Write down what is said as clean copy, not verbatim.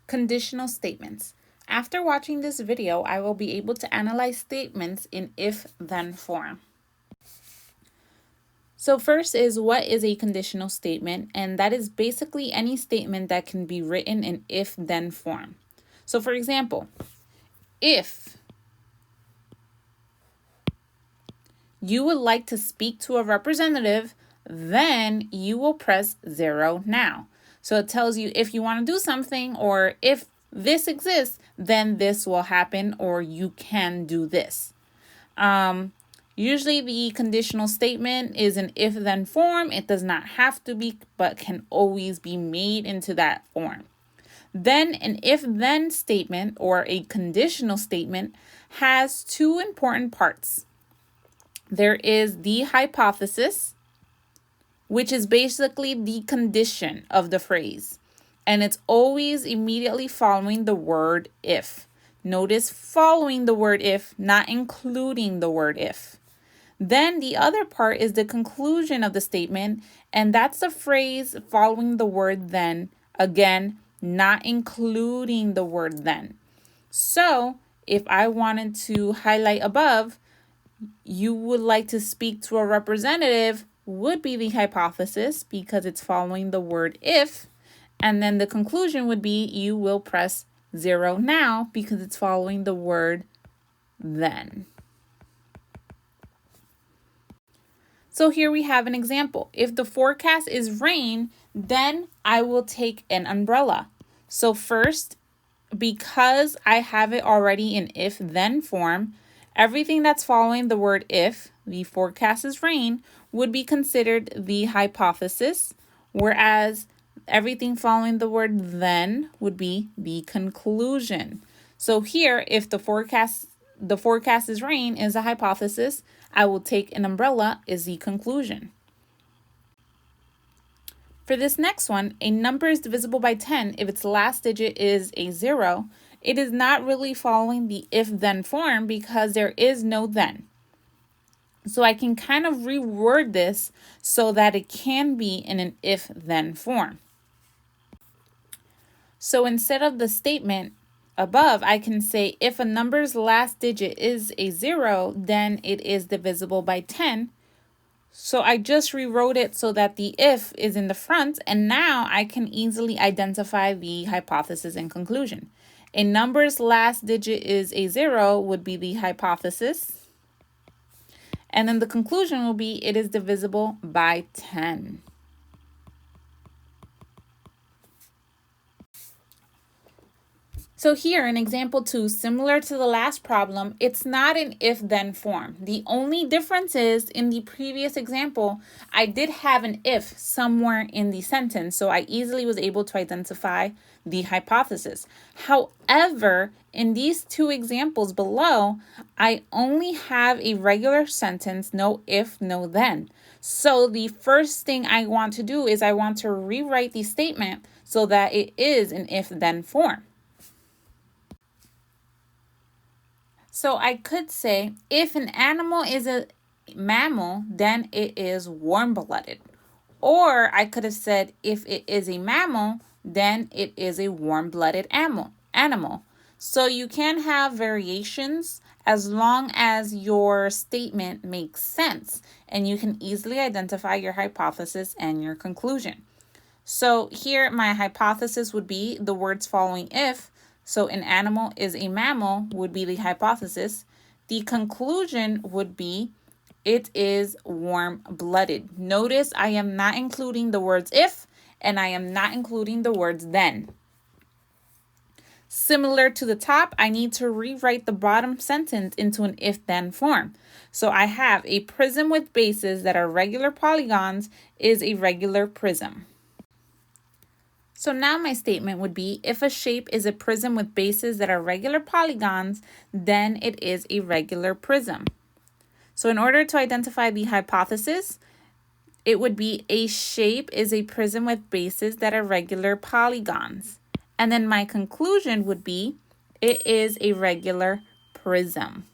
Conditional statements. After watching this video, I will be able to analyze statements in if-then form. So first is, what is a conditional statement? And that is basically any statement that can be written in if-then form. So for example, if you would like to speak to a representative, then you will press 0 now. So it tells you if you want to do something, or if this exists, then this will happen, or you can do this. Usually the conditional statement is an if-then form. It does not have to be, but can always be made into that form. Then an if-then statement, or a conditional statement, has two important parts. There is the hypothesis, which is basically the condition of the phrase, and it's always immediately following the word if. Notice following the word if, not including the word if. Then the other part is the conclusion of the statement, and that's the phrase following the word then, again, not including the word then. So if I wanted to highlight above, you would like to speak to a representative would be the hypothesis because it's following the word if, and then the conclusion would be you will press 0 now because it's following the word then. So here we have an example. If the forecast is rain, then I will take an umbrella. So first, because I have it already in if-then form, everything that's following the word if, the forecast is rain, would be considered the hypothesis, whereas everything following the word then would be the conclusion. So here, if the forecast is rain is a hypothesis, I will take an umbrella is the conclusion. For this next one, a number is divisible by 10 if its last digit is a 0. It is not really following the if-then form because there is no then. So I can kind of reword this so that it can be in an if-then form. So instead of the statement above, I can say if a number's last digit is a 0, then it is divisible by 10. So I just rewrote it so that the if is in the front, and now I can easily identify the hypothesis and conclusion. A number's last digit is a 0 would be the hypothesis. And then the conclusion will be it is divisible by 10. So here in example 2, similar to the last problem, it's not an if-then form. The only difference is in the previous example, I did have an if somewhere in the sentence, so I easily was able to identify the hypothesis. However, in these two examples below, I only have a regular sentence, no if, no then. So the first thing I want to do is I want to rewrite the statement so that it is an if-then form. So I could say, if an animal is a mammal, then it is warm-blooded. Or I could have said, if it is a mammal, then it is a warm-blooded animal. So you can have variations as long as your statement makes sense, and you can easily identify your hypothesis and your conclusion. So here my hypothesis would be the words following if. So an animal is a mammal would be the hypothesis. The conclusion would be it is warm-blooded. Notice I am not including the words if, and I am not including the words then. Similar to the top, I need to rewrite the bottom sentence into an if-then form. So I have a prism with bases that are regular polygons is a regular prism. So now my statement would be, if a shape is a prism with bases that are regular polygons, then it is a regular prism. So in order to identify the hypothesis, it would be a shape is a prism with bases that are regular polygons. And then my conclusion would be, it is a regular prism.